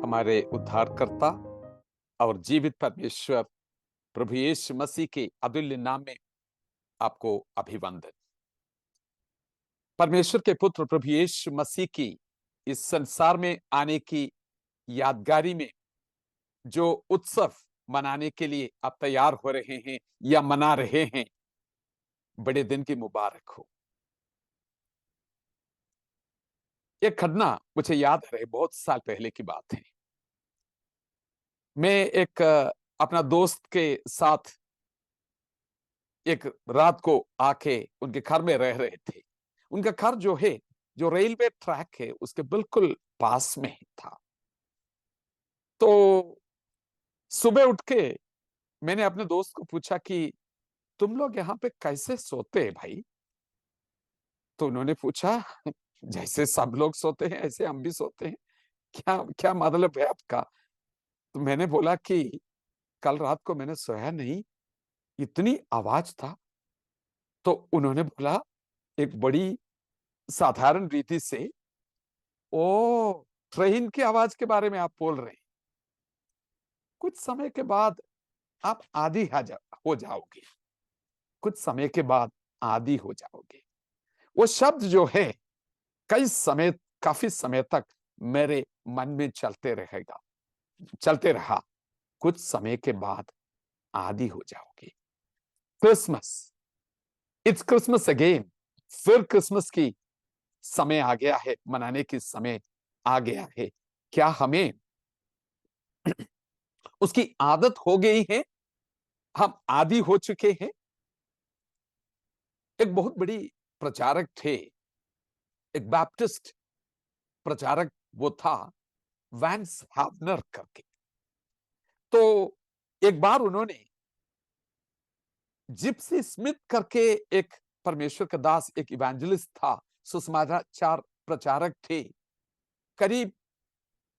हमारे उद्धारकर्ता और जीवित परमेश्वर प्रभु यीशु मसीह के अतुल्य नाम में आपको अभिवंदन। परमेश्वर के पुत्र प्रभु यीशु मसीह की इस संसार में आने की यादगारी में जो उत्सव मनाने के लिए आप तैयार हो रहे हैं या मना रहे हैं, बड़े दिन की मुबारक हो। एक घटना मुझे याद है, बहुत साल पहले की बात है। मैं एक अपना दोस्त के साथ एक रात को आके उनके घर में रह रहे थे। उनका घर जो है, जो रेलवे ट्रैक है, उसके बिल्कुल पास में ही था। तो सुबह उठ के मैंने अपने दोस्त को पूछा कि तुम लोग यहाँ पे कैसे सोते हैं भाई? तो उन्होंने पूछा, जैसे सब लोग सोते हैं ऐसे हम भी सोते हैं। क्या क्या मतलब है आपका? तो मैंने बोला कि कल रात को मैंने सोया नहीं, इतनी आवाज था। तो उन्होंने बोला एक बड़ी साधारण रीति से, ओ, ट्रेन की आवाज के बारे में आप बोल रहे हैं। कुछ समय के बाद आप आदी हो जाओगे। कुछ समय के बाद आदी हो जाओगे। वो शब्द जो है काफी समय तक मेरे मन में चलते रहा। कुछ समय के बाद आदी हो जाओगे। Christmas, it's Christmas again. फिर क्रिसमस की समय आ गया है, मनाने की समय आ गया है। क्या हमें उसकी आदत हो गई है? हम आदी हो चुके हैं? एक बहुत बड़ी प्रचारक थे, एक बैप्टिस्ट प्रचारक वो था, वैंस हावनर करके। तो एक बार उन्होंने जिप्सी स्मिथ करके, एक परमेश्वर का दास, एक इवेंजलिस्ट था, सुसमाचार प्रचारक थे। करीब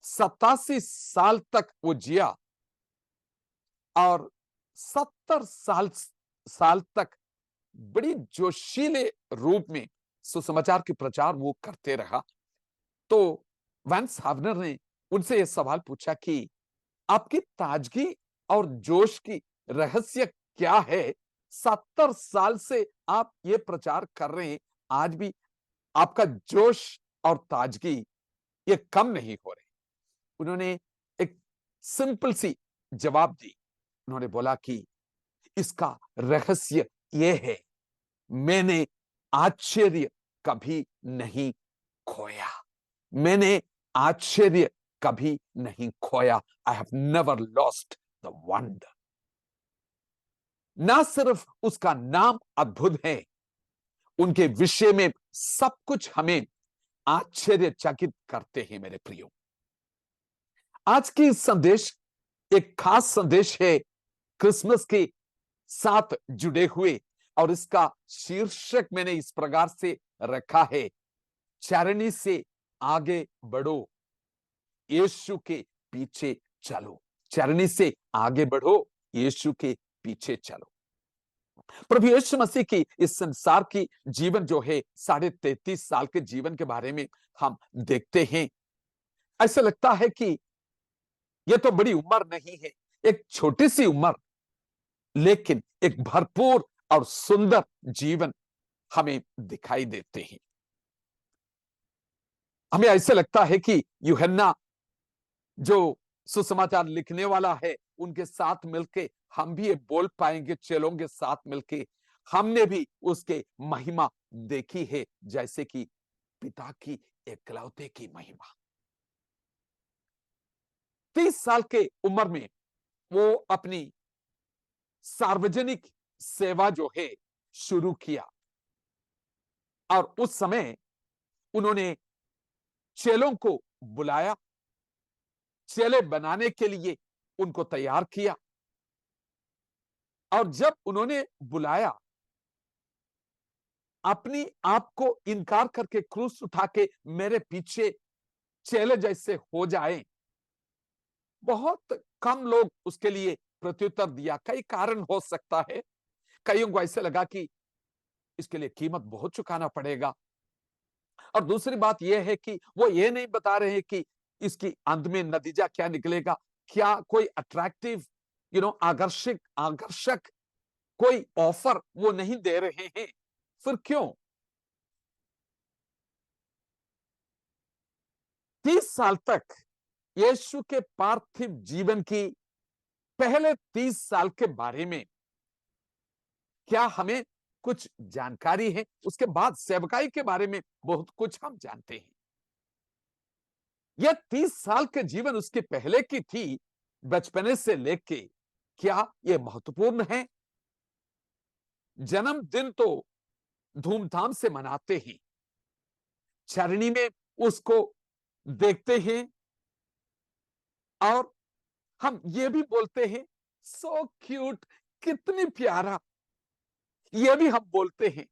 87 साल तक वो जिया और 70 साल तक बड़ी जोशीले रूप में सुसमाचार के प्रचार वो करते रहा। तो वैंस हावनर ने उनसे यह सवाल पूछा कि आपकी ताजगी और जोश की रहस्य क्या है? 70 साल से आप ये प्रचार कर रहे हैं, आज भी आपका जोश और ताजगी ये कम नहीं हो रहे। उन्होंने एक सिंपल सी जवाब दी। उन्होंने बोला कि इसका रहस्य ये है, मैंने आश्चर्य कभी नहीं खोया। मैंने आश्चर्य कभी नहीं खोया। I have never lost the wonder. ना सिर्फ उसका नाम अद्भुत है, उनके विषय में सब कुछ हमें आश्चर्यचकित करते हैं। मेरे प्रियो, आज की संदेश एक खास संदेश है, क्रिसमस के साथ जुड़े हुए। और इसका शीर्षक मैंने इस प्रकार से रखा है, चरनी से आगे बढ़ो, यीशु के पीछे चलो। चरनी से आगे बढ़ो, यीशु के पीछे चलो। प्रभु यीशु मसीह की इस संसार की जीवन जो है, 33.5 साल के जीवन के बारे में हम देखते हैं। ऐसा लगता है कि यह तो बड़ी उम्र नहीं है, एक छोटी सी उम्र, लेकिन एक भरपूर और सुंदर जीवन हमें दिखाई देते हैं। हमें ऐसे लगता है कि यूहन्ना जो सुसमाचार लिखने वाला है, उनके साथ मिलके हम भी ये बोल पाएंगे, चेलों के साथ मिलके हमने भी उसके महिमा देखी है, जैसे कि पिता की एकलौते की महिमा। 30 साल के उम्र में वो अपनी सार्वजनिक सेवा जो है शुरू किया। और उस समय उन्होंने चेलों को बुलाया, चेले बनाने के लिए उनको तैयार किया। और जब उन्होंने बुलाया, अपनी आप को इनकार करके क्रूस उठा के मेरे पीछे चेले जैसे हो जाए, बहुत कम लोग उसके लिए प्रत्युत्तर दिया। कई कारण हो सकता है। कईयों को ऐसे लगा कि इसके लिए कीमत बहुत चुकाना पड़ेगा। और दूसरी बात यह है कि वो ये नहीं बता रहे कि इसकी अंत में नतीजा क्या निकलेगा? क्या कोई अट्रैक्टिव, आकर्षक आकर्षक कोई ऑफर वो नहीं दे रहे हैं? फिर क्यों? 30 साल तक यीशु के पार्थिव जीवन की पहले 30 साल के बारे में क्या हमें कुछ जानकारी है? उसके बाद सेवकाई के बारे में बहुत कुछ हम जानते हैं। यह 30 साल के जीवन उसके पहले की थी, बचपने से लेके, क्या यह महत्वपूर्ण है? जन्मदिन तो धूमधाम से मनाते हैं, चरनी में उसको देखते हैं, और हम ये भी बोलते हैं सो क्यूट, कितनी प्यारा, ये भी हम बोलते हैं।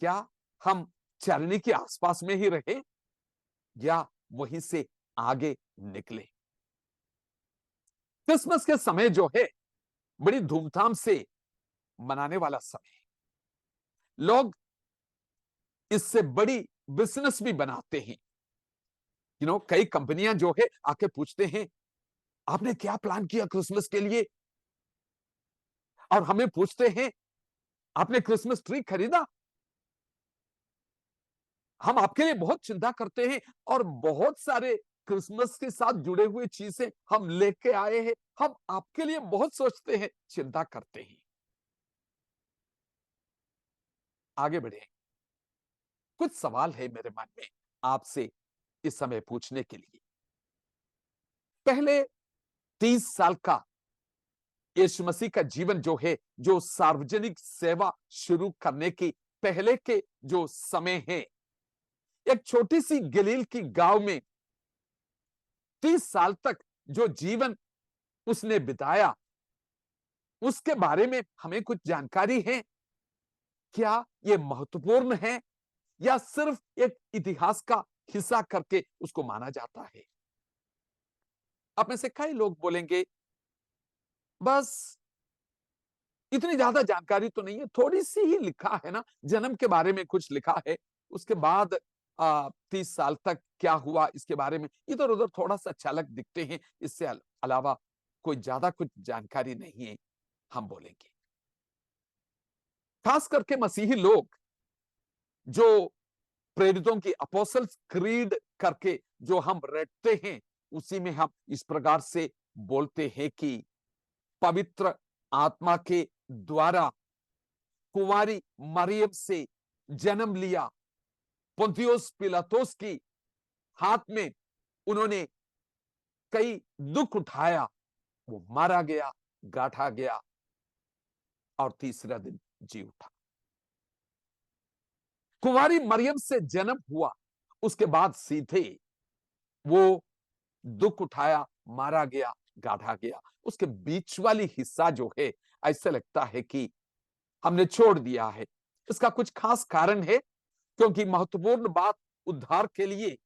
क्या हम चरनी के आसपास में ही रहे या वहीं से आगे निकले? क्रिसमस के समय जो है बड़ी धूमधाम से मनाने वाला समय है। लोग इससे बड़ी बिजनेस भी बनाते हैं। कई कंपनियां जो है आके पूछते हैं आपने क्या प्लान किया क्रिसमस के लिए, और हमें पूछते हैं आपने क्रिसमस ट्री खरीदा? हम आपके लिए बहुत चिंता करते हैं और बहुत सारे क्रिसमस के साथ जुड़े हुए चीजें हम लेके आए हैं। हम आपके लिए बहुत सोचते हैं, चिंता करते हैं। आगे बढ़े, कुछ सवाल है मेरे मन में आपसे इस समय पूछने के लिए। पहले 30 साल का यीशु मसीह का जीवन जो है, जो सार्वजनिक सेवा शुरू करने की पहले के जो समय है, एक छोटी सी गलील की गांव में 30 साल तक जो जीवन उसने बिताया, उसके बारे में हमें कुछ जानकारी है? क्या यह महत्वपूर्ण है या सिर्फ एक इतिहास का हिस्सा करके उसको माना जाता है? आप में से कई लोग बोलेंगे बस इतनी ज्यादा जानकारी तो नहीं है, थोड़ी सी ही लिखा है ना, जन्म के बारे में कुछ लिखा है, उसके बाद 30 साल तक क्या हुआ इसके बारे में इधर उधर थोड़ा सा झलक दिखते हैं, इससे अलावा कोई ज्यादा कुछ जानकारी नहीं है, हम बोलेंगे। खास करके मसीही लोग जो प्रेरितों की अपोस्टल्स क्रीड करके जो हम रटते हैं, उसी में हम इस प्रकार से बोलते हैं कि पवित्र आत्मा के द्वारा कुंवारी मरियम से जन्म लिया, पुन्तियुस पिलातुस की हाथ में उन्होंने कई दुख उठाया, वो मारा गया, गांठा गया और तीसरा दिन जी उठा। कुंवारी मरियम से जन्म हुआ, उसके बाद सीधे वो दुख उठाया, मारा गया, गाढ़ा गया। उसके बीच वाली हिस्सा जो है, ऐसा लगता है कि हमने छोड़ दिया है। इसका कुछ खास कारण है, क्योंकि महत्वपूर्ण बात उद्धार के लिए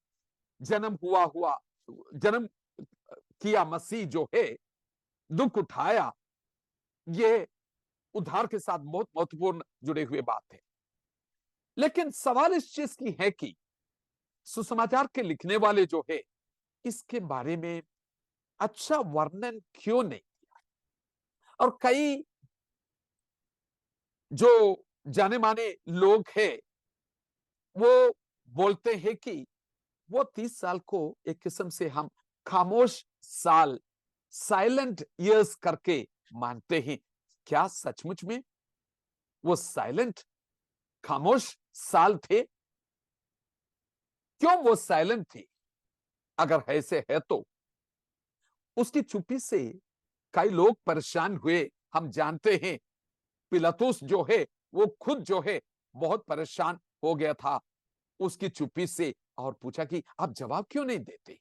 जन्म हुआ जन्म किया मसीह जो है, दुख उठाया, ये उद्धार के साथ बहुत महत्वपूर्ण जुड़े हुए बात है। लेकिन सवाल इस चीज की है कि सुसमाचार के लिखने वाले जो है, इसके बारे में अच्छा वर्णन क्यों नहीं किया? और कई जो जाने माने लोग हैं, वो बोलते हैं कि वो 30 साल को एक किस्म से हम खामोश साल, साइलेंट ईयर्स करके मानते हैं। क्या सचमुच में वो साइलेंट, खामोश साल थे? क्यों वो साइलेंट थे? अगर ऐसे है तो उसकी चुप्पी से कई लोग परेशान हुए, हम जानते हैं। पिलातुस जो है, वो खुद जो है बहुत परेशान हो गया था उसकी चुप्पी से, और पूछा कि आप जवाब क्यों नहीं देते?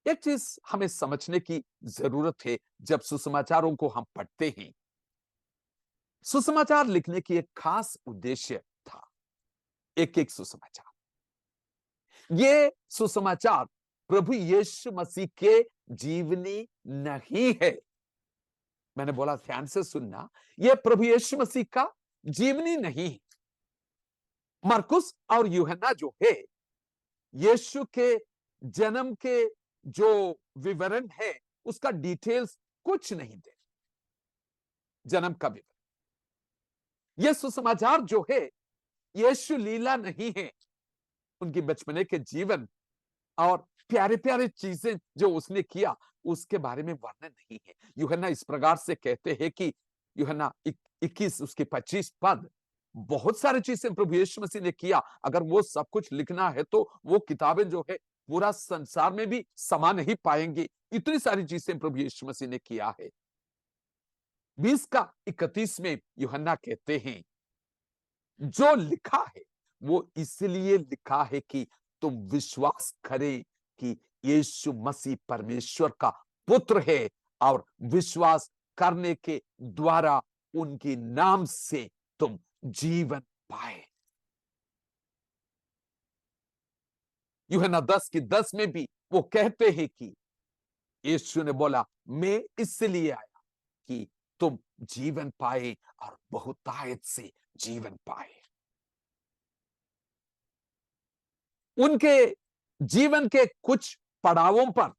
एक चीज हमें समझने की जरूरत है, जब सुसमाचारों को हम पढ़ते हैं, सुसमाचार लिखने की एक खास उद्देश्य था। एक एक सुसमाचार, ये सुसमाचार प्रभु यीशु मसीह के जीवनी नहीं है। मैंने बोला ध्यान से सुनना, यह प्रभु यीशु मसीह का जीवनी नहीं है। मरकुस और यूहन्ना जो है, यीशु के जन्म के जो विवरण है उसका डिटेल्स कुछ नहीं दे। जन्म का विवरण, यह सुसमाचार जो है यीशु लीला नहीं है। उनकी बचपने के जीवन और प्यारे प्यारे चीजें जो उसने किया उसके बारे में वर्णन नहीं है। यूहन्ना इस प्रकार से कहते हैं कि यूहन्ना 21 उसके 25 पद, बहुत सारी चीजें प्रभु यीशु मसीह ने किया। अगर वो सब कुछ लिखना है तो वो किताबें जो है पूरा संसार में भी समा नहीं पाएंगी। इतनी सारी चीजें प्रभु यीशु मसीह ने किया है। 20 का 31 में यूहन्ना कहते हैं जो लिखा है वो इसलिए लिखा है कि तुम विश्वास करें कि यीशु मसीह परमेश्वर का पुत्र है और विश्वास करने के द्वारा उनके नाम से तुम जीवन पाए। यूहन्ना 10 की 10 में भी वो कहते हैं कि यीशु ने बोला मैं इसलिए आया कि तुम जीवन पाए और बहुतायत से जीवन पाए। उनके जीवन के कुछ पड़ावों पर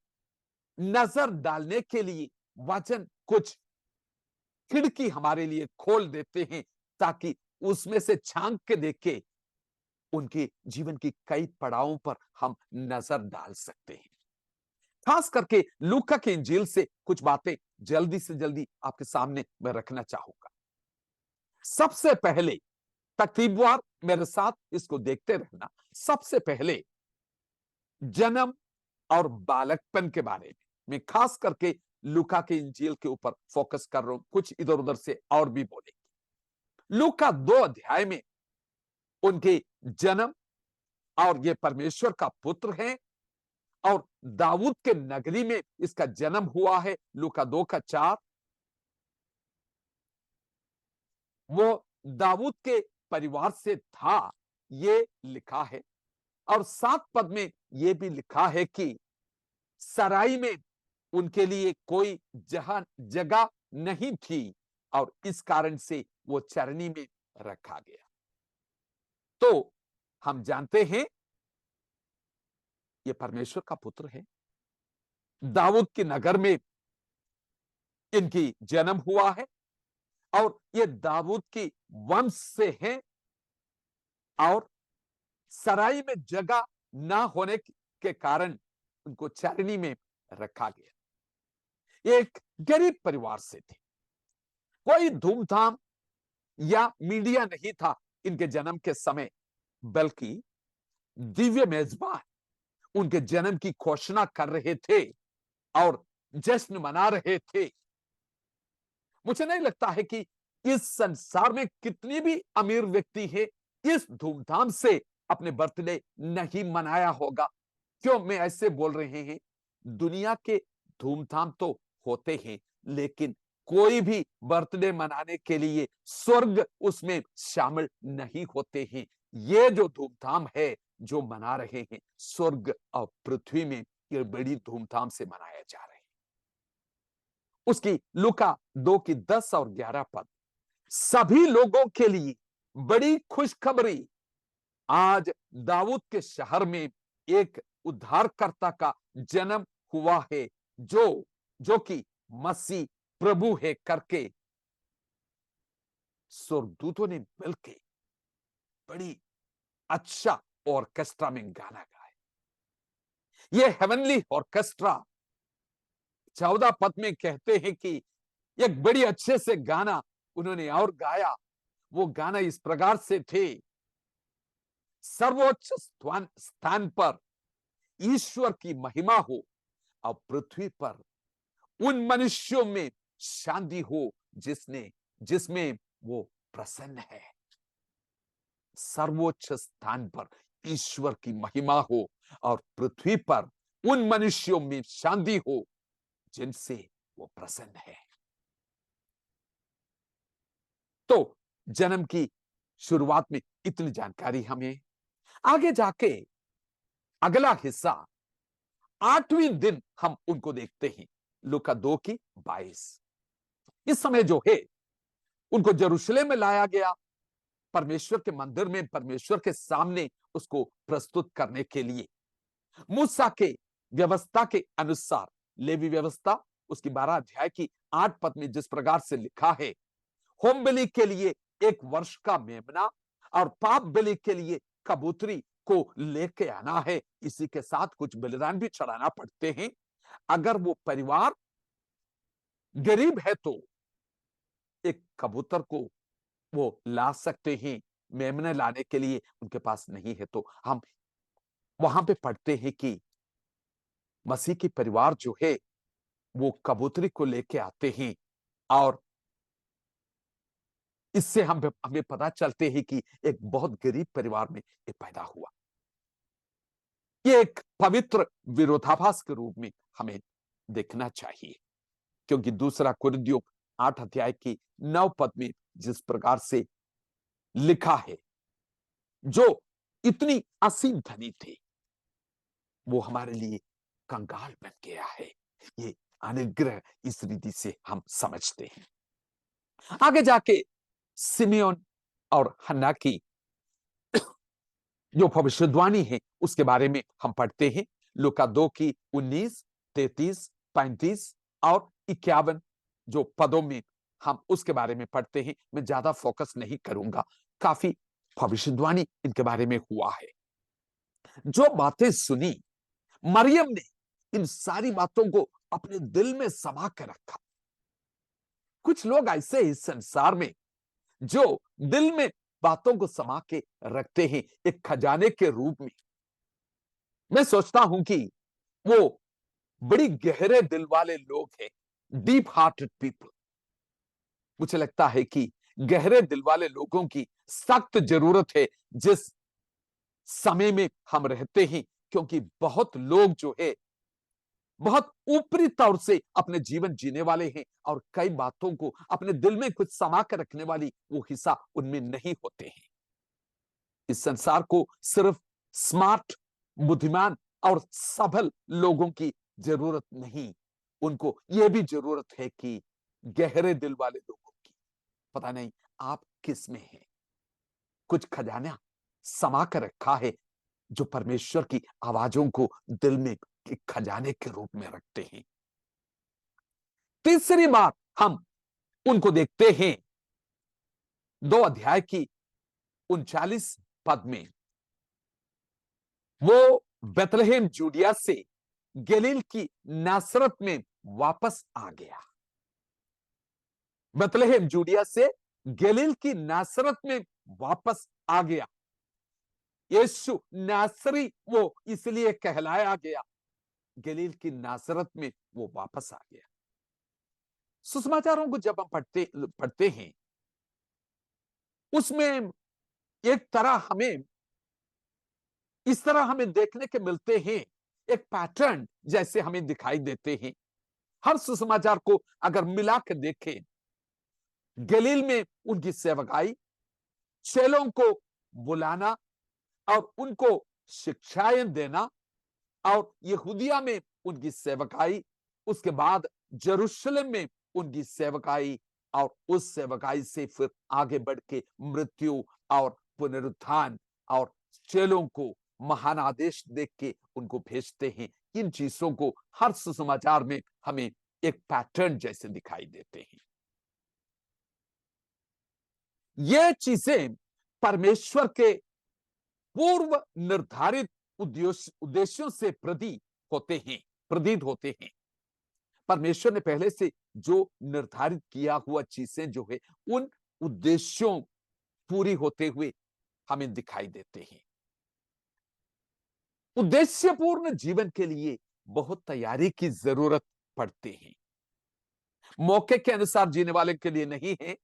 नजर डालने के लिए वचन कुछ खिड़की हमारे लिए खोल देते हैं ताकि उसमें से झांक के देखे उनके जीवन की कई पड़ावों पर हम नजर डाल सकते हैं। खास करके लूका की इंजील से कुछ बातें जल्दी से जल्दी आपके सामने मैं रखना चाहूंगा। सबसे पहले तरतीबवार मेरे साथ इसको देखते रहना। सबसे पहले जन्म और बालकपन के बारे में मैं खास करके लूका के इंजील के ऊपर फोकस कर रहा हूं, कुछ इधर उधर से और भी बोलेंगे। लूका 2 अध्याय में उनके जन्म और ये परमेश्वर का पुत्र है और दाऊद के नगरी में इसका जन्म हुआ है। लूका 2 का 4, वो दाऊद के परिवार से था ये लिखा है। और 7 पद में यह भी लिखा है कि सराई में उनके लिए कोई जगह नहीं थी और इस कारण से वो चरनी में रखा गया। तो हम जानते हैं ये परमेश्वर का पुत्र है। दाऊद के नगर में इनकी जन्म हुआ है और ये दाऊद की वंश से है और सराई में जगह ना होने के कारण उनको चरनी में रखा गया। एक गरीब परिवार से थे, कोई धूमधाम या मीडिया नहीं था इनके जन्म के समय, बल्कि दिव्य मेजबान उनके जन्म की घोषणा कर रहे थे और जश्न मना रहे थे। मुझे नहीं लगता है कि इस संसार में कितनी भी अमीर व्यक्ति है इस धूमधाम से अपने बर्थडे नहीं मनाया होगा। क्यों मैं ऐसे बोल रहे हैं? दुनिया के धूमधाम तो होते हैं लेकिन कोई भी बर्थडे मनाने के लिए स्वर्ग उसमें शामिल नहीं होते हैं। ये जो धूमधाम है जो मना रहे हैं स्वर्ग और पृथ्वी में ये बड़ी धूमधाम से मनाया जा रहा है। उसकी लूका 2 की 10 और 11 पद, सभी लोगों के लिए बड़ी खुशखबरी, आज दाऊद के शहर में एक उद्धारकर्ता का जन्म हुआ है जो कि मसीह प्रभु है करके स्वर्गदूतों ने मिलकर बड़ी अच्छा ऑर्केस्ट्रा में गाना गाया। ये हेवनली ऑर्केस्ट्रा 14 पद में कहते हैं कि एक बड़ी अच्छे से गाना उन्होंने और गाया। वो गाना इस प्रकार से थे, सर्वोच्च स्थान पर ईश्वर की महिमा हो और पृथ्वी पर उन मनुष्यों में शांति हो जिसमें वो प्रसन्न है। सर्वोच्च स्थान पर ईश्वर की महिमा हो और पृथ्वी पर उन मनुष्यों में शांति हो जिनसे वो प्रसन्न है। तो जन्म की शुरुआत में इतनी जानकारी हमें। आगे जाके अगला हिस्सा 8वें दिन हम उनको देखते हैं। लूका 2 की 22। इस समय जो है उनको यरूशलेम में लाया गया, परमेश्वर के मंदिर में परमेश्वर के सामने उसको प्रस्तुत करने के लिए। मूसा के व्यवस्था के अनुसार, लेवी व्यवस्था उसकी 12 अध्याय की 8 पद में जिस प्रकार से लिखा है, होम बलि के लिए 1 वर्ष का मेमना और पाप बलि के लिए कबूतरी को लेके आना है। इसी के साथ कुछ बलिदान भी चढ़ाना पड़ते हैं। अगर वो परिवार गरीब है तो एक कबूतर को वो ला सकते हैं, मेमने लाने के लिए उनके पास नहीं है तो हम वहां पे पढ़ते हैं कि मसीह की परिवार जो है वो कबूतरी को लेके आते हैं और इससे हमें पता चलते हैं कि एक बहुत गरीब परिवार में ये पैदा हुआ। ये एक पवित्र विरोधाभास के रूप में हमें देखना चाहिए, क्योंकि दूसरा कुरिन्थियों 8 अध्याय की 9 पद में जिस प्रकार से लिखा है, जो इतनी असीम धनी थे वो हमारे लिए कंगाल बन गया है। ये अनुग्रह इस रीति से हम समझते हैं। आगे जाके सिमियोन और हन्ना की जो भविष्यवाणी है उसके बारे में हम पढ़ते हैं। लूका 2 की 19, 33, 35 और 51 जो पदों में हम उसके बारे में पढ़ते हैं। मैं ज्यादा फोकस नहीं करूंगा, काफी भविष्यवाणी इनके बारे में हुआ है। जो बातें सुनी मरियम ने, इन सारी बातों को अपने दिल में समा कर रखा। कुछ लोग ऐसे इस संसार में जो दिल में बातों को समा के रखते हैं एक खजाने के रूप में। मैं सोचता हूं कि वो बड़ी गहरे दिल वाले लोग हैं, डीप हार्टेड पीपल। मुझे लगता है कि गहरे दिल वाले लोगों की सख्त जरूरत है जिस समय में हम रहते हैं, क्योंकि बहुत लोग जो है बहुत ऊपरी तौर से अपने जीवन जीने वाले हैं और कई बातों को अपने दिल में कुछ समा कर रखने वाली वो हिस्सा उनमें नहीं होते हैं। इस संसार को सिर्फ स्मार्ट, बुद्धिमान और सबल लोगों की जरूरत नहीं, उनको यह भी जरूरत है कि गहरे दिल वाले लोगों की। पता नहीं आप किस में हैं, कुछ खजाना समा कर रखा है जो परमेश्वर की आवाजों को दिल में खजाने के रूप में रखते हैं। तीसरी बात हम उनको देखते हैं 2 अध्याय की 39 पद में। वो बेथलेहम जूडिया से गलील की नासरत में वापस आ गया। बेथलेहम जूडिया से गलील की नासरत में वापस आ गया। यीशु नासरी वो इसलिए कहलाया गया, गलील की नासरत में वो वापस आ गया। सुसमाचारों को जब हम पढ़ते हैं उसमें एक तरह हमें इस तरह हमें देखने के मिलते हैं, एक पैटर्न जैसे हमें दिखाई देते हैं। हर सुसमाचार को अगर मिला के देखें, गलील में उनकी सेवकाई, चेलों को बुलाना और उनको शिक्षाएं देना, और यहूदिया में उनकी सेवकाई, उसके बाद यरूशलेम में उनकी सेवकाई, और उस सेवकाई से फिर आगे बढ़ के मृत्यु और पुनरुत्थान और चेलों को महान आदेश देख के उनको भेजते हैं। इन चीजों को हर सुसमाचार में हमें एक पैटर्न जैसे दिखाई देते हैं। ये चीजें परमेश्वर के पूर्व निर्धारित उद्देश्यों से प्रतीत होते हैं। परमेश्वर ने पहले से जो निर्धारित किया हुआ चीजें जो है उन उद्देश्यों पूरी होते हुए हमें दिखाई देते हैं। उद्देश्यपूर्ण जीवन के लिए बहुत तैयारी की जरूरत पड़ती है, मौके के अनुसार जीने वाले के लिए नहीं है,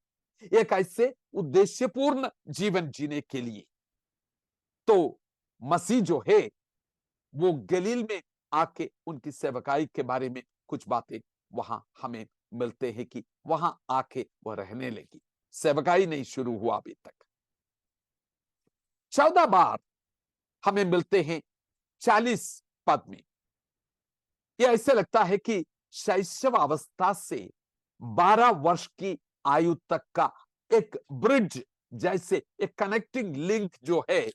एक ऐसे उद्देश्यपूर्ण जीवन जीने के लिए। तो मसीह जो है वो गलील में आके उनकी सेवकाई के बारे में कुछ बातें वहां हमें मिलते हैं कि वहां आके वह रहने लगी, सेवकाई नहीं शुरू हुआ अभी तक। 14 बार हमें मिलते हैं 40 पद में। यह ऐसे लगता है कि शैशव अवस्था से 12 वर्ष की आयु तक का एक ब्रिज जैसे एक कनेक्टिंग लिंक जो है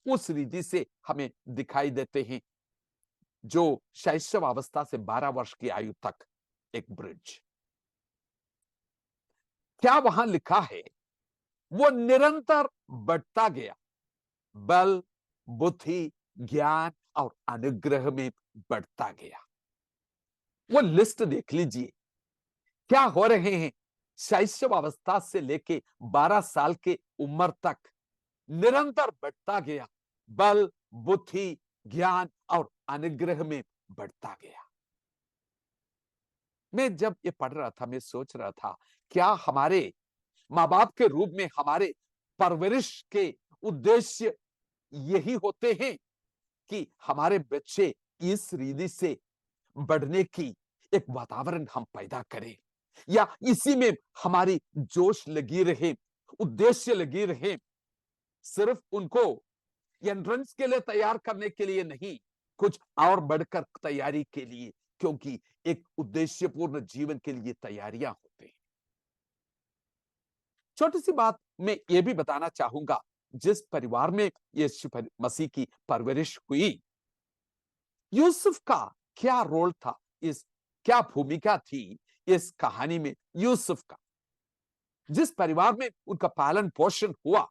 उस रीति से हमें दिखाई देते हैं। जो शैशव अवस्था से 12 वर्ष की आयु तक एक ब्रिज। क्या वहां लिखा है? वो निरंतर बढ़ता गया, बल, बुद्धि, ज्ञान और अनुग्रह में बढ़ता गया। वो लिस्ट देख लीजिए, क्या हो रहे हैं। शैशव अवस्था से लेके 12 साल के उम्र तक निरंतर बढ़ता गया, बल, बुद्धि, ज्ञान और अनुग्रह में बढ़ता गया। मैं जब ये पढ़ रहा था, मैं सोच रहा था, क्या हमारे माँ बाप के रूप में हमारे परवरिश के उद्देश्य यही होते हैं कि हमारे बच्चे इस रीति से बढ़ने की एक वातावरण हम पैदा करें, या इसी में हमारी जोश लगी रहे, उद्देश्य लगी रहे, सिर्फ उनको एंट्रेंस के लिए तैयार करने के लिए नहीं, कुछ और बढ़कर तैयारी के लिए, क्योंकि एक उद्देश्यपूर्ण जीवन के लिए तैयारियां होते हैं। छोटी सी बात मैं ये भी बताना चाहूंगा, जिस परिवार में यीशु मसीह की परवरिश हुई, यूसुफ का क्या रोल था, इस क्या भूमिका थी इस कहानी में यूसुफ का, जिस परिवार में उनका पालन पोषण हुआ।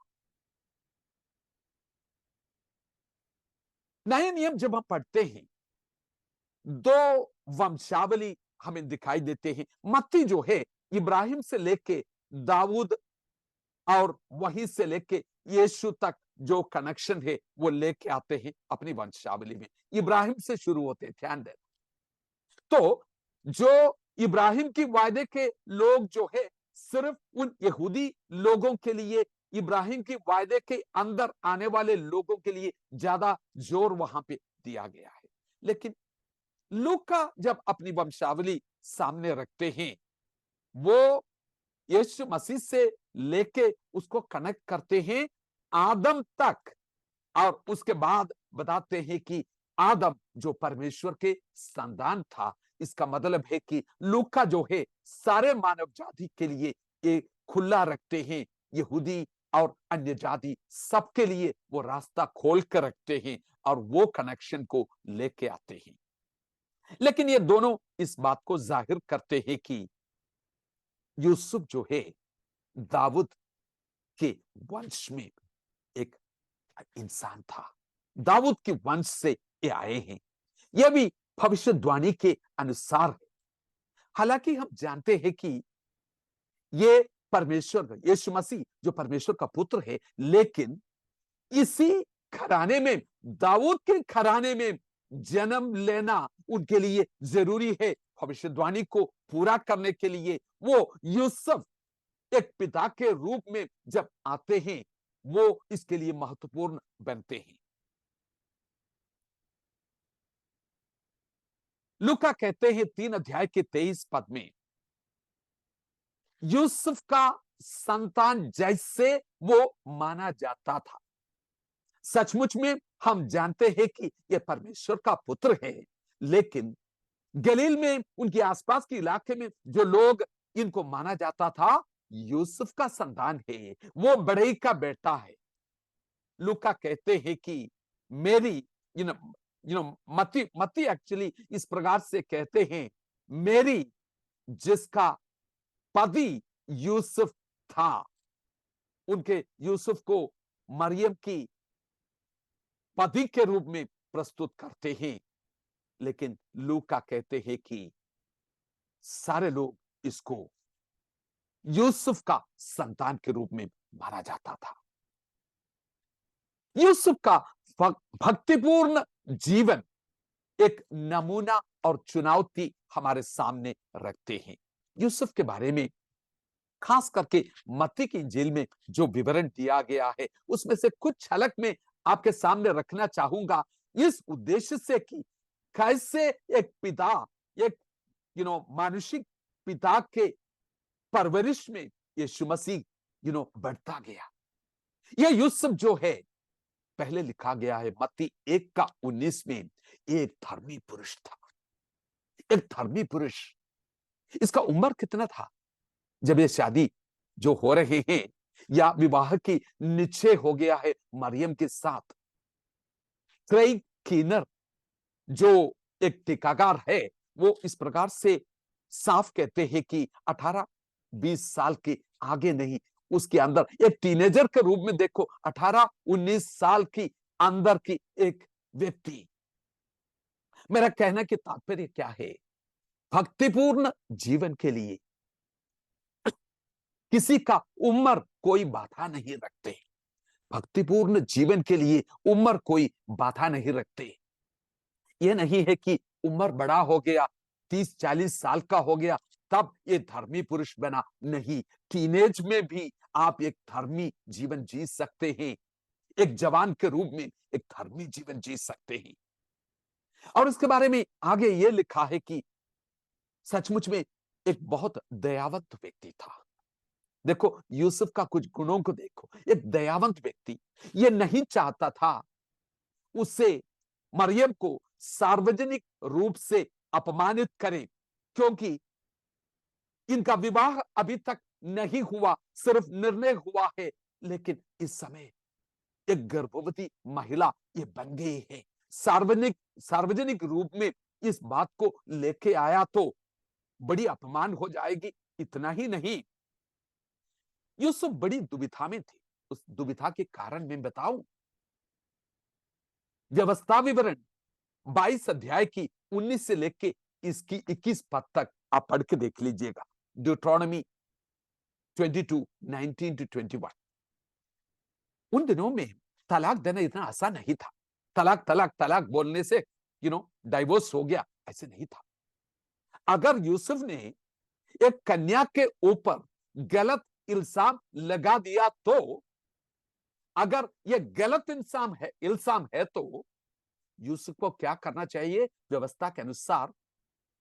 नए नियम जब हम पढ़ते हैं, दो वंशावली हमें दिखाई देते हैं। मत्ती जो है, इब्राहिम से लेके दाऊद और वहीं से लेके यीशु तक जो कनेक्शन है वो लेके आते हैं अपनी वंशावली में। इब्राहिम से शुरू होते हैं, ध्यान दें। तो जो इब्राहिम की वायदे के लोग जो है, सिर्फ उन यहूदी लोगों के लिए, इब्राहिम की वायदे के अंदर आने वाले लोगों के लिए ज्यादा जोर वहां पे दिया गया है। लेकिन लूका जब अपनी वंशावली सामने रखते हैं, वो यीशु मसीह से लेके उसको कनेक्ट करते हैं आदम तक, और उसके बाद बताते हैं कि आदम जो परमेश्वर के संतान था। इसका मतलब है कि लूका जो है सारे मानव जाति के लिए ये खुला रखते हैं, यहूदी और अन्य जाति सबके लिए वो रास्ता खोल कर रखते हैं और वो कनेक्शन को लेके आते हैं। लेकिन ये दोनों इस बात को जाहिर करते हैं कि यूसुफ जो है दाऊद के वंश में एक इंसान था, दाऊद के वंश से ये आए हैं। यह भी भविष्यवाणी के अनुसार है। हालांकि हम जानते हैं कि ये परमेश्वर, यीशु मसीह जो परमेश्वर का पुत्र है, लेकिन इसी घराने में, दाऊद के घराने में जन्म लेना उनके लिए जरूरी है। भविष्यवाणी को पूरा करने के लिए वो यूसुफ एक पिता के रूप में जब आते हैं, वो इसके लिए महत्वपूर्ण बनते हैं। लूका कहते हैं 3 अध्याय के 23 पद में, यूसुफ का संतान जैसे वो माना जाता था। सचमुच में हम जानते हैं कि यह परमेश्वर का पुत्र है, लेकिन गलील में, उनके आसपास के इलाके में जो लोग इनको माना जाता था, यूसुफ का संतान है, वो बड़े का बेटा है। लूका कहते हैं कि मेरी मती मती एक्चुअली इस प्रकार से कहते हैं, मेरी जिसका पति यूसुफ था, उनके यूसुफ को मरियम की पति के रूप में प्रस्तुत करते हैं। लेकिन लूका कहते हैं कि सारे लोग इसको यूसुफ का संतान के रूप में माना जाता था। यूसुफ का भक्तिपूर्ण जीवन एक नमूना और चुनौती हमारे सामने रखते हैं। यूसुफ के बारे में खास करके मत्ती की इंजील में जो विवरण दिया गया है, उसमें से कुछ झलक में आपके सामने रखना चाहूंगा, इस उद्देश्य से कि कैसे एक पिता, एक मानुषिक पिता के परवरिश में यीशु मसीह बढ़ता गया। यह यूसुफ जो है, पहले लिखा गया है मत्ती 1:19 में, एक धर्मी पुरुष था, एक धर्मी पुरुष। इसका उम्र कितना था जब ये शादी जो हो रहे हैं, या विवाह की निश्चय हो गया है मरियम के साथ? क्रेग कीनर जो एक टीकाकार है, वो इस प्रकार से साफ कहते हैं कि 18-20 साल के आगे नहीं, उसके अंदर एक टीनेजर के रूप में देखो, 18-19 साल की अंदर की एक व्यक्ति। मेरा कहना कि तात्पर्य क्या है, भक्तिपूर्ण जीवन के लिए किसी का उम्र कोई बाधा नहीं रखते। भक्तिपूर्ण जीवन के लिए उम्र कोई बाधा नहीं रखते। ये नहीं है कि उम्र बड़ा हो गया, 30-40 साल का हो गया, तब ये धर्मी पुरुष बना। नहीं, टीनेज में भी आप एक धर्मी जीवन जी सकते हैं, एक जवान के रूप में एक धर्मी जीवन जी सकते हैं। और इसके बारे में आगे ये लिखा है कि सचमुच में एक बहुत दयावंत व्यक्ति था। देखो यूसुफ का कुछ गुणों को देखो, एक दयावंत व्यक्ति। ये नहीं चाहता था उससे मरियम को सार्वजनिक रूप से अपमानित करें, क्योंकि इनका विवाह अभी तक नहीं हुआ, सिर्फ निर्णय हुआ है। लेकिन इस समय एक गर्भवती महिला ये बन गई है, सार्वजनिक रूप में इस बात को लेके आया तो बड़ी अपमान हो जाएगी। इतना ही नहीं, यूसुफ बड़ी दुविधा में थे। उस दुविधा के कारण मैं बताऊं, व्यवस्था विवरण 22 अध्याय की 19 से लेके इसकी 21 पद तक आप पढ़ के देख लीजिएगा। ड्यूटोनॉमी 22:19-21। उन दिनों में तलाक देना इतना आसान नहीं था। तलाक तलाक तलाक बोलने से डाइवोर्स हो गया, ऐसे नहीं था। अगर यूसुफ ने एक कन्या के ऊपर गलत इल्जाम लगा दिया तो, अगर यह गलत इल्जाम है तो यूसुफ को क्या करना चाहिए? व्यवस्था के अनुसार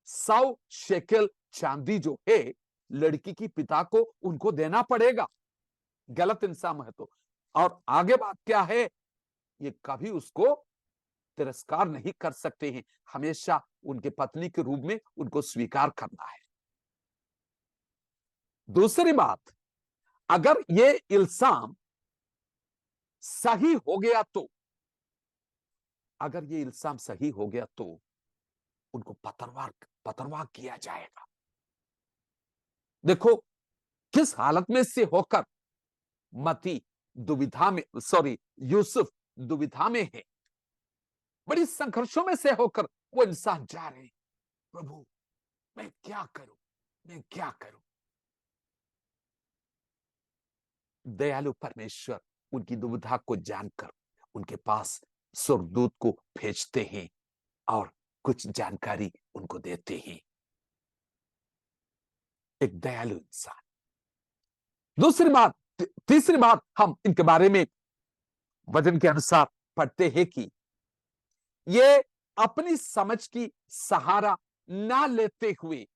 100 शेकेल चांदी जो है लड़की की पिता को उनको देना पड़ेगा, गलत इल्जाम है तो। और आगे बात क्या है, ये कभी उसको तिरस्कार नहीं कर सकते हैं, हमेशा उनके पत्नी के रूप में उनको स्वीकार करना है। दूसरी बात, अगर ये इल्जाम सही हो गया तो, अगर ये इल्जाम सही हो गया तो उनको पतरवार किया जाएगा। देखो किस हालत में से होकर यूसुफ दुविधा में है, बड़ी संघर्षों में से होकर वो इंसान जा रहे हैं, प्रभु मैं क्या करूं, मैं क्या करूं। दयालु परमेश्वर उनकी दुविधा को जानकर उनके पास स्वर्गदूत को भेजते हैं और कुछ जानकारी उनको देते हैं। एक दयालु इंसान। तीसरी बात हम इनके बारे में वचन के अनुसार पढ़ते हैं कि ये अपनी समझ की सहारा ना लेते हुए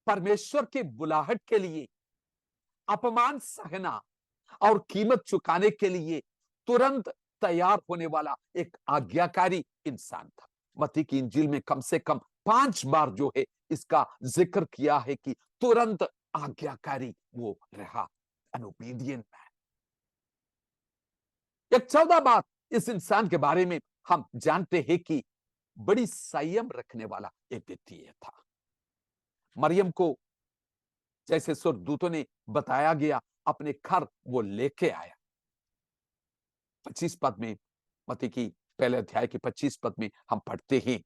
परमेश्वर के बुलाहट के लिए अपमान सहना और कीमत चुकाने के लिए तुरंत तैयार होने वाला एक आज्ञाकारी इंसान था। मत्ती की इंजील में कम से कम 5 बार जो है इसका जिक्र किया है कि तुरंत आज्ञाकारी वो रहा, एन ओबीडिएंट मैन। एक 14 बात इस इंसान के बारे में हम जानते हैं कि बड़ी संयम रखने वाला एक व्यक्ति था। मरियम को जैसे स्वर्गदूतों ने बताया गया, अपने घर वो लेके आया। 25 पद में, मत्ती की पहले अध्याय के 25 पद में हम पढ़ते हैं,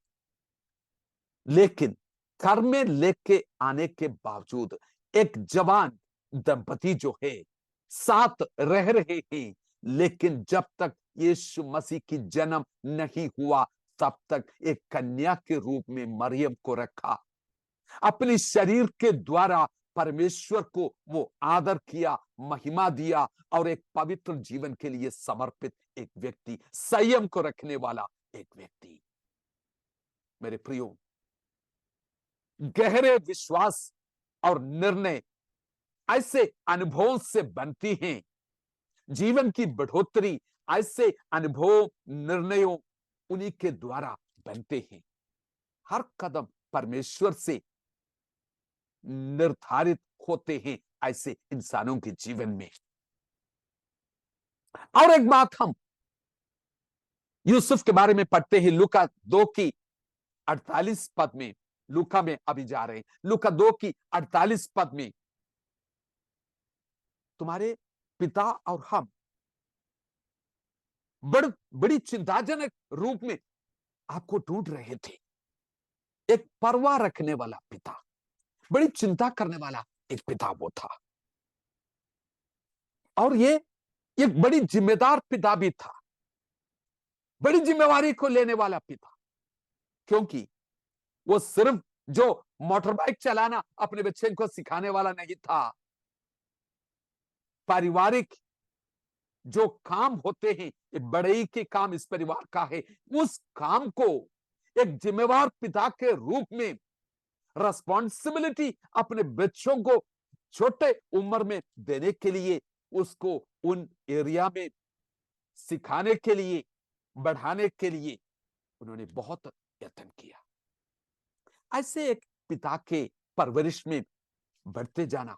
लेकिन घर में लेके आने के बावजूद एक जवान दंपति जो है साथ रह रहे हैं, लेकिन जब तक यीशु मसीह की जन्म नहीं हुआ तब तक एक कन्या के रूप में मरियम को रखा। अपने शरीर के द्वारा परमेश्वर को वो आदर किया, महिमा दिया और एक पवित्र जीवन के लिए समर्पित एक व्यक्ति, संयम को रखने वाला एक व्यक्ति। मेरे प्रियो, गहरे विश्वास और निर्णय ऐसे अनुभवों से बनती हैं। जीवन की बढ़ोतरी ऐसे अनुभव निर्णयों उन्हीं के द्वारा बनते हैं। हर कदम परमेश्वर से निर्धारित होते हैं ऐसे इंसानों के जीवन में। और एक बात हम यूसुफ के बारे में पढ़ते हैं, लूका 2 की 48 पद में, लूका में अभी जा रहे हैं, लूका 2 की 48 पद में, तुम्हारे पिता और हम बड़ी चिंताजनक रूप में आपको ढूंढ रहे थे। एक परवाह रखने वाला पिता, बड़ी चिंता करने वाला एक पिता वो था। और ये एक बड़ी जिम्मेदार पिता भी था, बड़ी जिम्मेवारी को लेने वाला पिता, क्योंकि वो सिर्फ जो मोटर बाइक चलाना अपने बच्चे को सिखाने वाला नहीं था, पारिवारिक जो काम होते हैं, बड़े के काम इस परिवार का है, उस काम को एक जिम्मेवार पिता के रूप में रिस्पॉन्सिबिलिटी अपने बच्चों को छोटे उम्र में देने के लिए, उसको उन एरिया में सिखाने के लिए, बढ़ाने के लिए उन्होंने बहुत यत्न किया। ऐसे एक पिता के परवरिश में बढ़ते जाना,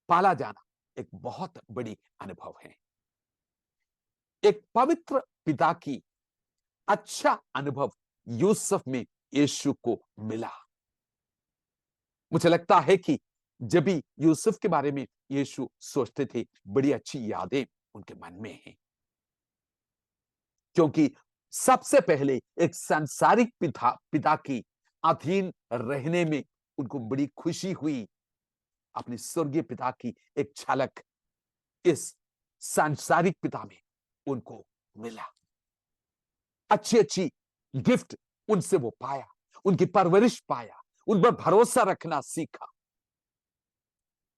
पाला जाना एक बहुत बड़ी अनुभव है। एक पवित्र पिता की अच्छा अनुभव यूसुफ में यीशु को मिला। मुझे लगता है कि जब भी यूसुफ के बारे में यीशु सोचते थे, बड़ी अच्छी यादें उनके मन में हैं, क्योंकि सबसे पहले एक सांसारिक पिता की अधीन रहने में उनको बड़ी खुशी हुई। अपने स्वर्गीय पिता की एक झलक इस सांसारिक पिता में उनको मिला। अच्छी अच्छी गिफ्ट उनसे वो पाया, उनकी परवरिश पाया, उन पर भरोसा रखना सीखा।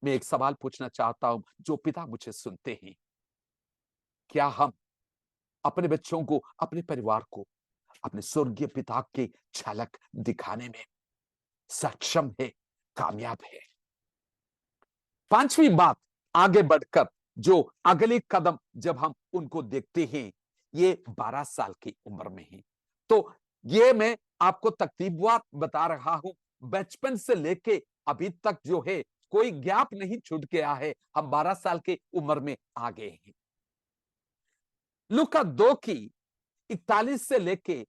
मैं एक सवाल पूछना चाहता हूं, जो पिता मुझे सुनते हैं, क्या हम अपने बच्चों को, अपने परिवार को अपने स्वर्गीय पिता की झलक दिखाने में सक्षम है, कामयाब है? पांचवी बात, आगे बढ़कर जो अगले कदम जब हम उनको देखते हैं, ये 12 साल की उम्र में है। तो ये मैं आपको तरतीबवार बता रहा हूं, बचपन से लेके अभी तक जो है कोई गैप नहीं छूट गया है, हम 12 साल की उम्र में आ गए हैं। लूका 2 की 41 से लेके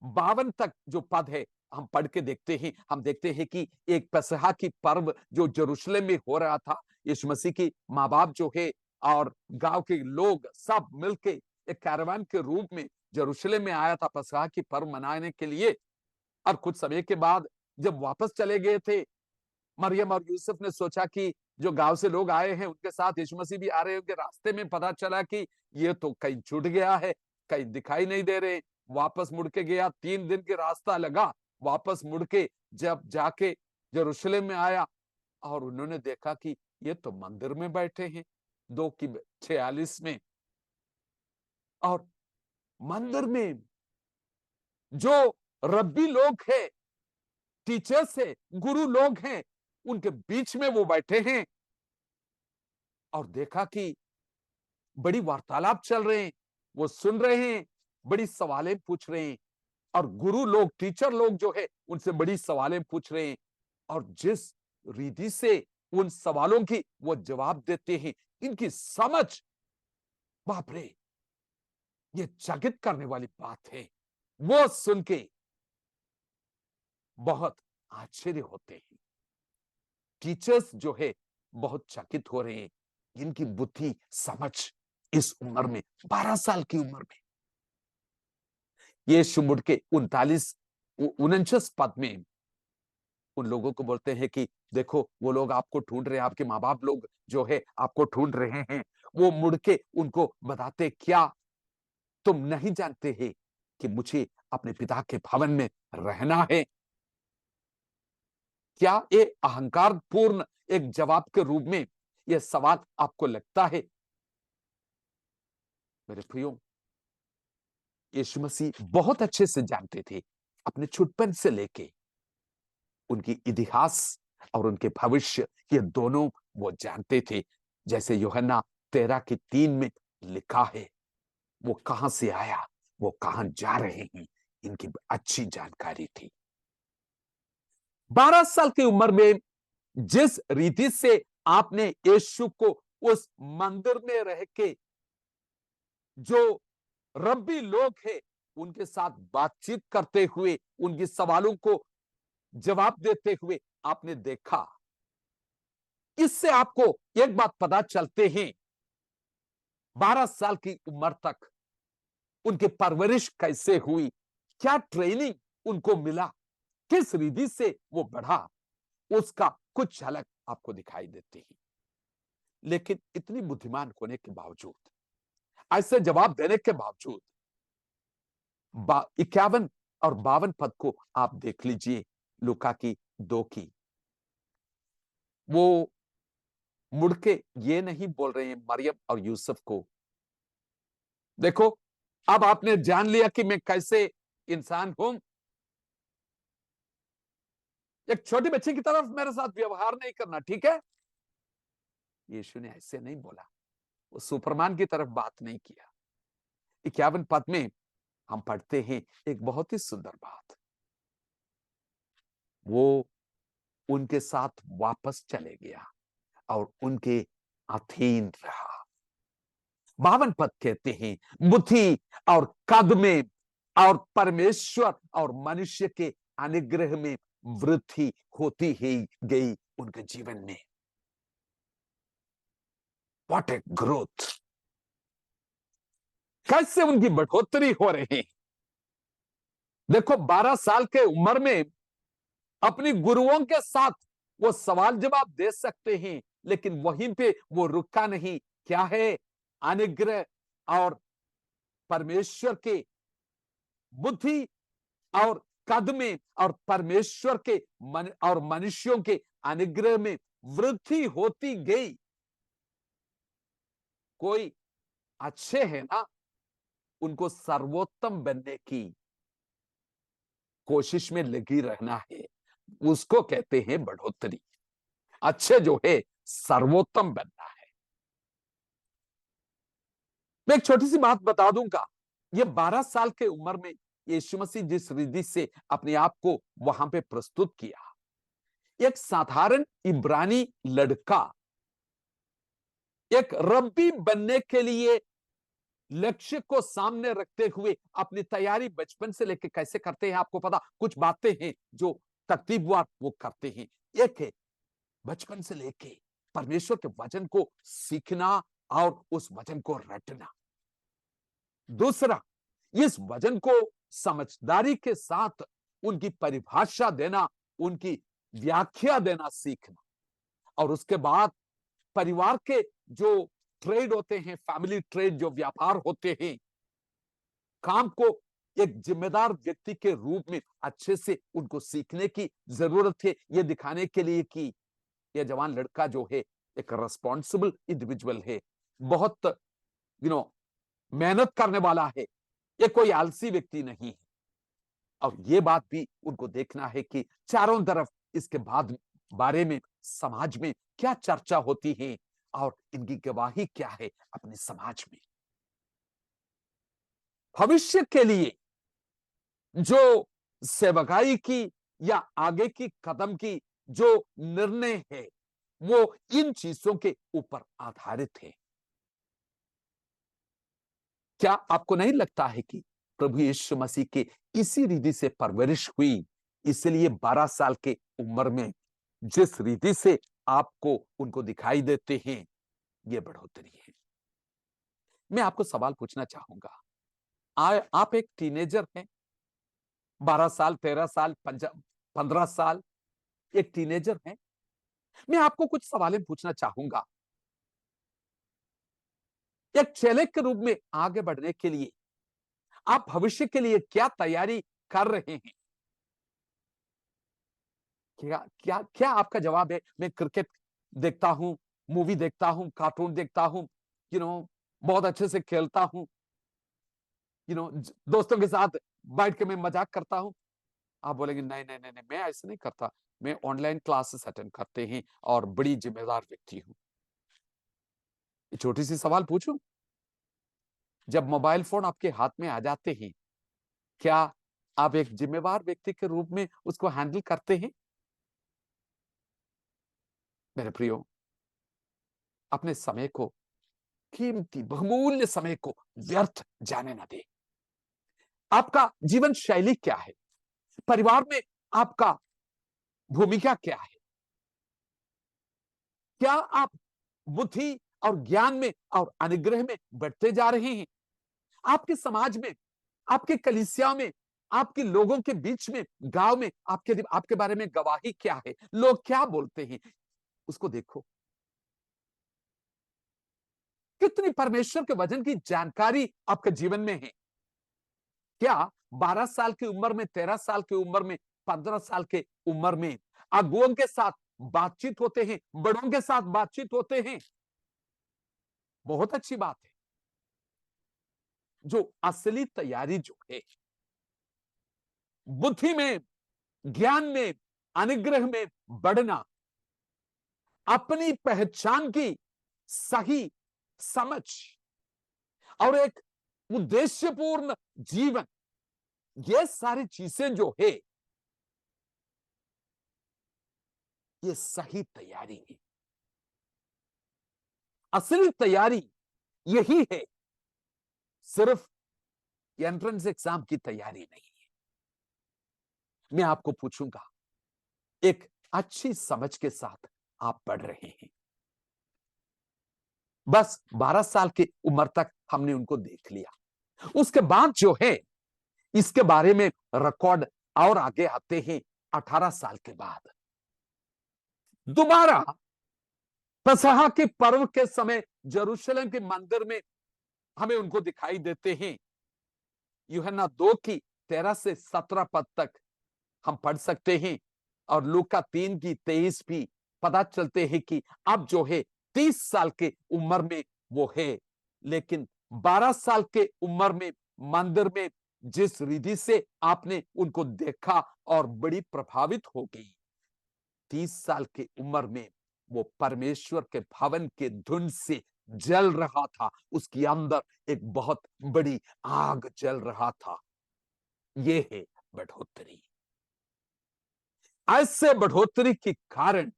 52 तक जो पद है, हम पढ़ के देखते हैं, हम देखते हैं कि एक पसहा की पर्व जो यरूशलेम में हो रहा था, यीशु मसीह की माँ बाप जो है और गांव के लोग सब मिलके एक कैरावान के रूप में यरूशलेम में आया था पसहा की पर्व मनाने के लिए। और कुछ समय के बाद जब वापस चले गए थे, मरियम और यूसुफ ने सोचा कि जो गांव से लोग आए हैं उनके साथ यीशु मसीह भी आ रहे होंगे। रास्ते में पता चला कि ये तो कहीं छूट गया है, कहीं दिखाई नहीं दे रहे। वापस मुड़ के गया, 3 दिन के रास्ता लगा, वापस मुड़ के जब जाके यरूशलेम में आया और उन्होंने देखा कि ये तो मंदिर में बैठे हैं, 2 की 46 में। और मंदिर में जो रब्बी लोग हैं, टीचर्स है, गुरु लोग हैं, उनके बीच में वो बैठे हैं और देखा कि बड़ी वार्तालाप चल रहे हैं, वो सुन रहे हैं, बड़ी सवालें पूछ रहे हैं। और गुरु लोग, टीचर लोग जो है उनसे बड़ी सवालें पूछ रहे हैं, और जिस रीति से उन सवालों की वो जवाब देते हैं, इनकी समझ, बाप रे, ये चकित करने वाली बात है। वो सुन के बहुत आश्चर्य होते हैं। टीचर्स जो है बहुत चकित हो रहे हैं, इनकी बुद्धि समझ इस उम्र में, 12 साल की उम्र में। यीशु मुड़ के 49 पद में उन लोगों को बोलते हैं कि देखो वो लोग आपको ढूंढ रहे हैं, आपके माँ बाप लोग जो है आपको ढूंढ रहे हैं। वो मुड़ के उनको बताते, क्या तुम नहीं जानते हैं कि मुझे अपने पिता के भवन में रहना है? क्या ये अहंकार पूर्ण एक जवाब के रूप में यह सवाल आपको लगता है? मेरे प्रियो, यीशु मसीह बहुत अच्छे से जानते थे, अपने छुटपन से लेके उनकी इतिहास और उनके भविष्य, ये दोनों वो जानते थे। जैसे यूहन्ना 13:3 में लिखा है, वो कहां से आया, वो कहां जा रहे हैं, इनकी अच्छी जानकारी थी। 12 साल की उम्र में जिस रीति से आपने यीशु को उस मंदिर में रह के जो रब्बी लोग हैं उनके साथ बातचीत करते हुए, उनके सवालों को जवाब देते हुए आपने देखा। इससे आपको एक बात पता चलते हैं, 12 साल की उम्र तक उनकी परवरिश कैसे हुई, क्या ट्रेनिंग उनको मिला, किस रीति से वो बढ़ा, उसका कुछ झलक आपको दिखाई देती है। लेकिन इतनी बुद्धिमान होने के बावजूद, ऐसे जवाब देने के बावजूद 51 और 52 पद को आप देख लीजिए, लूका की 2 की। वो मुड़ के ये नहीं बोल रहे हैं मरियम और यूसुफ को, देखो अब आपने जान लिया कि मैं कैसे इंसान हूं, एक छोटे बच्चे की तरफ मेरे साथ व्यवहार नहीं करना, ठीक है। यीशु ने ऐसे नहीं बोला, वो सुपरमैन की तरफ बात नहीं किया। 51 पद में हम पढ़ते हैं एक बहुत ही सुंदर बात, वो उनके साथ वापस चले गया और उनके अधीन रहा। 52 पद कहते हैं, बुद्धि और कद में और परमेश्वर और मनुष्य के अनुग्रह में वृद्धि होती ही गई उनके जीवन में। व्हाट ए ग्रोथ, कैसे उनकी बढ़ोतरी हो रही है। देखो 12 साल के उम्र में अपनी गुरुओं के साथ वो सवाल जवाब दे सकते हैं, लेकिन वहीं पे वो रुका नहीं। क्या है? अनुग्रह और परमेश्वर के बुद्धि और कद में और परमेश्वर के और मनुष्यों के अनुग्रह में वृद्धि होती गई। कोई अच्छे है ना, उनको सर्वोत्तम बनने की कोशिश में लगी रहना है, उसको कहते हैं बढ़ोतरी। अच्छे जो है सर्वोत्तम बनना है। मैं एक छोटी सी बात बता दूंगा, ये 12 साल के उम्र में यीशु मसीह जिस रीति से अपने आप को वहां पे प्रस्तुत किया, एक साधारण इब्रानी लड़का एक रब्बी बनने के लिए लक्ष्य को सामने रखते हुए अपनी तैयारी बचपन से लेकर कैसे करते हैं आपको पता। कुछ बातें हैं जो तरतीबवार वो करते हैं। एक है बचपन से लेके परमेश्वर के वचन को सीखना और उस वचन को रटना। दूसरा, इस वचन को समझदारी के साथ उनकी परिभाषा देना, उनकी व्याख्या देना सीखना। और उसके बाद परिवार के जो ट्रेड होते हैं, फैमिली ट्रेड जो व्यापार होते हैं, काम को एक जिम्मेदार व्यक्ति के रूप में अच्छे से उनको सीखने की जरूरत है, ये दिखाने के लिए कि यह जवान लड़का जो है एक रिस्पॉन्सिबल इंडिविजुअल है, बहुत मेहनत करने वाला है, ये कोई आलसी व्यक्ति नहीं है। और ये बात भी उनको देखना है कि चारों तरफ इसके बाद बारे में समाज में क्या चर्चा होती है और इनकी गवाही क्या है अपने समाज में। भविष्य के लिए जो सेवकाई की या आगे की कदम की जो निर्णय है, वो इन चीजों के ऊपर आधारित है। क्या आपको नहीं लगता है कि प्रभु यीशु मसीह के इसी रीति से परवरिश हुई, इसलिए 12 साल के उम्र में जिस रीति से आपको उनको दिखाई देते हैं, ये बढ़ोतरी है। मैं आपको सवाल पूछना चाहूंगा, आप एक टीनेजर हैं, 12 साल, 13 साल, 15 साल, एक टीनेजर हैं। मैं आपको कुछ सवालें पूछना चाहूंगा। एक चेले के रूप में आगे बढ़ने के लिए आप भविष्य के लिए क्या तैयारी कर रहे हैं? क्या क्या क्या आपका जवाब है? मैं क्रिकेट देखता हूं, मूवी देखता हूं, कार्टून देखता हूं, बहुत अच्छे से खेलता हूं, दोस्तों के साथ बैठ के मैं मजाक करता हूं। आप बोलेंगे नहीं नहीं नहीं नहीं, मैं ऐसे नहीं करता, मैं ऑनलाइन क्लासेस अटेंड करते हैं और बड़ी जिम्मेदार व्यक्ति हूं। छोटी सी सवाल पूछूं, जब मोबाइल फोन आपके हाथ में आ जाते हैं, क्या आप एक जिम्मेवार व्यक्ति के रूप में उसको हैंडल करते हैं? मेरे प्रियो, अपने समय को, कीमती बहुमूल्य समय को व्यर्थ जाने ना दे। आपका जीवन शैली क्या है? परिवार में आपका भूमिका क्या है? क्या आप बुद्धि और ज्ञान में और अनुग्रह में बढ़ते जा रहे हैं? आपके समाज में, आपके कलीसिया में, आपके लोगों के बीच में, गांव में आपके आपके बारे में गवाही क्या है? लोग क्या बोलते हैं? उसको देखो। कितनी परमेश्वर के वचन की जानकारी आपके जीवन में है? क्या 12 साल की उम्र में, 13 साल की उम्र में, 15 साल के उम्र में अगुओं के साथ बातचीत होते हैं, बड़ों के साथ बातचीत होते हैं? बहुत अच्छी बात है। जो असली तैयारी जो है, बुद्धि में, ज्ञान में, अनुग्रह में बढ़ना, अपनी पहचान की सही समझ और एक उद्देश्यपूर्ण जीवन, ये सारी चीजें जो है, ये सही तैयारी है। असली तैयारी यही है, सिर्फ एंट्रेंस एग्जाम की तैयारी नहीं है। मैं आपको पूछूंगा, एक अच्छी समझ के साथ आप पढ़ रहे हैं, बस 12 साल की उम्र तक हमने उनको देख लिया, उसके बाद जो है इसके बारे में रिकॉर्ड और आगे आते हैं। 18 साल के बाद दोबारा पसहा के पर्व के समय यरूशलेम के मंदिर में हमें उनको दिखाई देते हैं। यूहन्ना 2 की 13 से 17 पद तक हम पढ़ सकते हैं, और लूका 3 की 23 भी पता चलते हैं कि अब जो है 30 साल के उम्र में वो है। लेकिन 12 साल के उम्र में मंदिर में जिस रिधि से आपने उनको देखा और बड़ी प्रभावित हो गई, 30 साल की उम्र में वो परमेश्वर के भवन के धुन से जल रहा था, उसके अंदर एक बहुत बड़ी आग जल रहा था। ये है बढ़ोतरी। ऐसे बढ़ोतरी के कारण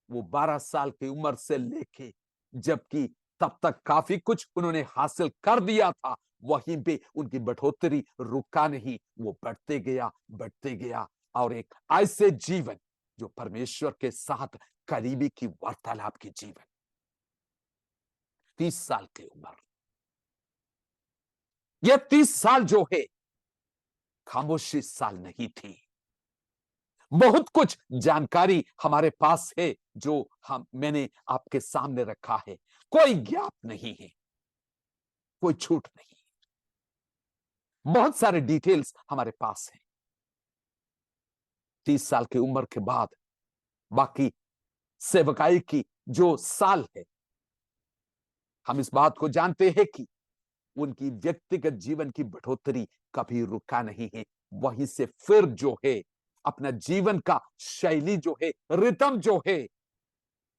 वो 12 साल की उम्र से लेके, जबकि तब तक काफी कुछ उन्होंने हासिल कर दिया था, वहीं पे उनकी बढ़ोतरी रुका नहीं, वो बढ़ते गया, बढ़ते गया। और एक ऐसे जीवन जो परमेश्वर के साथ करीबी की वार्तालाप की जीवन, 30 साल की उम्र, यह 30 साल जो है खामोशी साल नहीं थी। बहुत कुछ जानकारी हमारे पास है जो मैंने आपके सामने रखा है, कोई गैप नहीं है, कोई छूट नहीं, बहुत सारे डिटेल्स हमारे पास हैं। 30 साल की उम्र के बाद बाकी सेवकाई की जो साल है, हम इस बात को जानते हैं कि उनकी व्यक्तिगत जीवन की बढ़ोतरी कभी रुका नहीं है। वहीं से फिर जो है अपना जीवन का शैली जो है, रिदम जो है,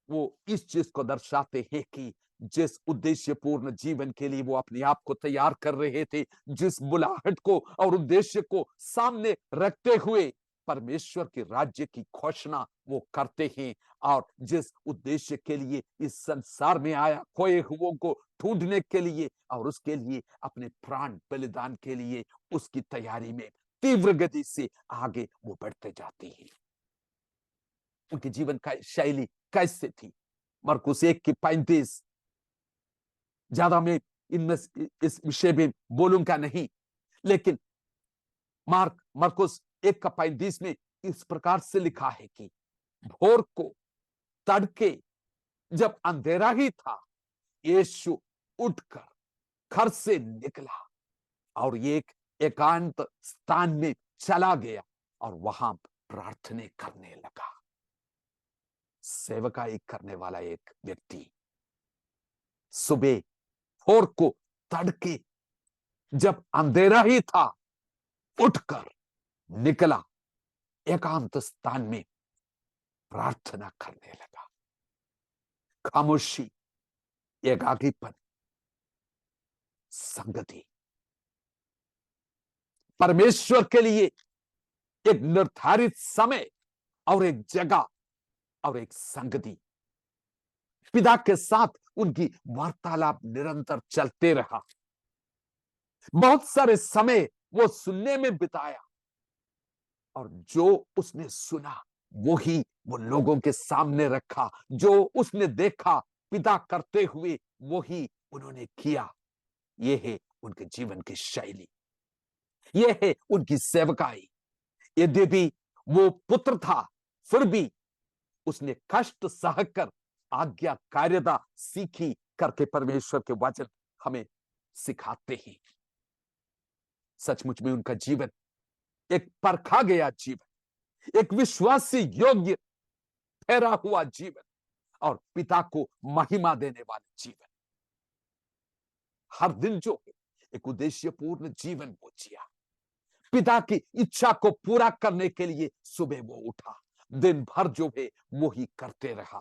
वो इस चीज को दर्शाते हैं कि जिस उद्देश्यपूर्ण जीवन के लिए वो अपने आप को तैयार कर रहे थे, जिस बुलाहट को और उद्देश्य को सामने रखते हुए परमेश्वर के राज्य की घोषणा वो करते हैं, और जिस उद्देश्य के लिए इस संसार में आया, खोए हुओं को ढूंढने के लिए और उसके लिए अपने प्राण बलिदान के लिए, उसकी तैयारी में तीव्र गति से आगे वो बढ़ते जाते हैं। उनके जीवन का शैली कैसे थी? मरकुस 1 की 35, ज्यादा मैं इनमें इस विषय में बोलूंगा नहीं, लेकिन मरकुस 1 का 35 में इस प्रकार से लिखा है कि भोर को, तड़के, जब अंधेरा ही था, यीशु उठकर घर से निकला और एक एकांत स्थान में चला गया और वहां प्रार्थना करने लगा। सेवकाई करने वाला एक व्यक्ति सुबह, भोर को, तड़के, जब अंधेरा ही था, उठकर निकला, एकांत स्थान में प्रार्थना करने लगा। खामोशी, एकाकीपन, संगति, परमेश्वर के लिए एक निर्धारित समय और एक जगह और एक संगति, पिता के साथ उनकी वार्तालाप निरंतर चलते रहा। बहुत सारे समय वो सुनने में बिताया, और जो उसने सुना वो ही वो लोगों के सामने रखा। जो उसने देखा पिता करते हुए वो ही उन्होंने किया। ये है उनके जीवन की शैली, ये है उनकी सेवकाई। यद्यपि वो पुत्र था, फिर भी उसने कष्ट सहकर आज्ञाकारिता सीखी करके परमेश्वर के वचन हमें सिखाते हैं। सचमुच में उनका जीवन एक परखा गया जीवन, एक विश्वासी योग्य ठहरा हुआ जीवन, और पिता को महिमा देने वाले जीवन। हर दिन जो है एक उद्देश्यपूर्ण जीवन वो जिया। पिता की इच्छा को पूरा करने के लिए सुबह वो उठा, दिन भर जो है वो ही करते रहा।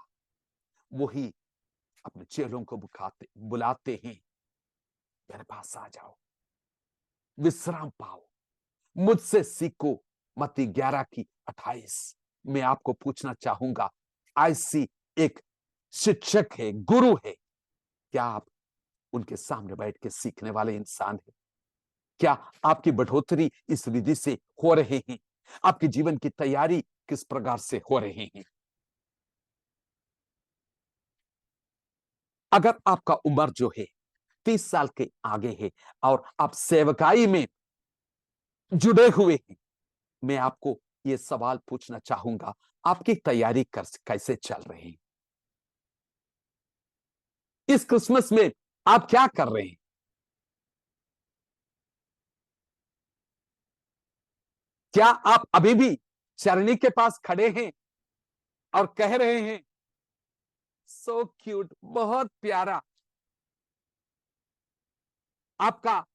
वो ही अपने चेलों को बुलाते हैं, मेरे पास आ जाओ, विश्राम पाओ, मुझसे सीखो। मत्ती 11:28 मैं आपको पूछना चाहूंगा, ऐसी एक शिक्षक है, गुरु है, क्या आप उनके सामने बैठ के सीखने वाले इंसान हैं? क्या आपकी बढ़ोतरी इस विधि से हो रहे हैं? आपके जीवन की तैयारी किस प्रकार से हो रहे हैं? अगर आपका उम्र जो है 30 साल के आगे है और आप सेवकाई में जुड़े हुए हैं, मैं आपको यह सवाल पूछना चाहूंगा, आपकी तैयारी कैसे चल रही है? इस क्रिसमस में आप क्या कर रहे हैं? क्या आप अभी भी चरनी के पास खड़े हैं और कह रहे हैं, सो क्यूट, बहुत प्यारा? आपका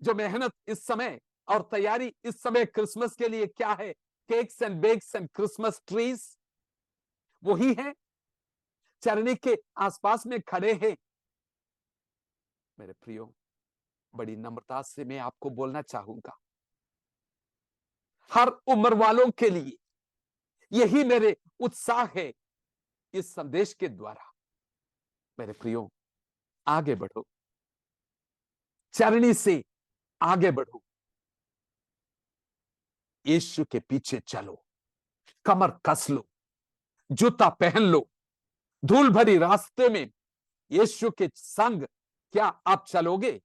जो मेहनत इस समय और तैयारी इस समय क्रिसमस के लिए क्या है? Cakes and bakes and Christmas trees वही है? चरनी के आसपास में खड़े हैं? मेरे प्रियो, बड़ी नम्रता से मैं आपको बोलना चाहूंगा, हर उम्र वालों के लिए यही मेरे उत्साह है इस संदेश के द्वारा। मेरे प्रियो, आगे बढ़ो, चरनी से आगे बढ़ो, यीशु के पीछे चलो, कमर कस लो, जूता पहन लो। धूल भरी रास्ते में यीशु के संग क्या आप चलोगे?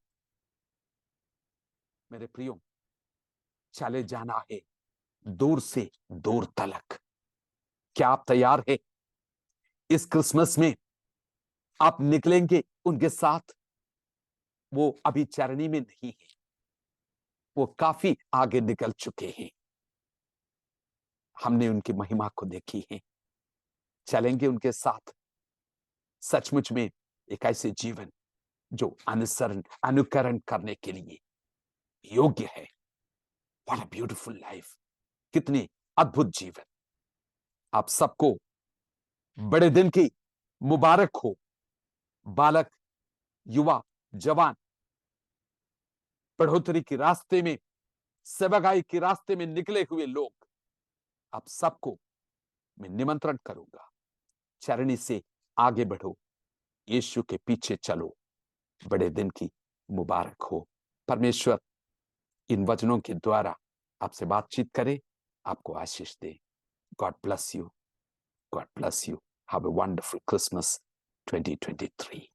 मेरे प्रियो, चले जाना है दूर से दूर तलक। क्या आप तैयार है? इस क्रिसमस में आप निकलेंगे उनके साथ? वो अभी चरनी में नहीं है, वो काफी आगे निकल चुके हैं। हमने उनकी महिमा को देखी है, चलेंगे उनके साथ। सचमुच में एक ऐसे जीवन जो अनुकरण करने के लिए योग्य है। व्हाट अ ब्यूटीफुल लाइफ, कितनी अद्भुत जीवन। आप सबको बड़े दिन की मुबारक हो। बालक, युवा, जवान, बढ़ोतरी के रास्ते में, सेवागाई के रास्ते में निकले हुए लोग, आप सबको मैं निमंत्रण करूंगा, चरणी से आगे बढ़ो, यीशु के पीछे चलो। बड़े दिन की मुबारक हो। परमेश्वर इन वचनों के द्वारा आपसे बातचीत करे, आपको आशीष दे। God bless you, God bless you. Have a wonderful Christmas 2023।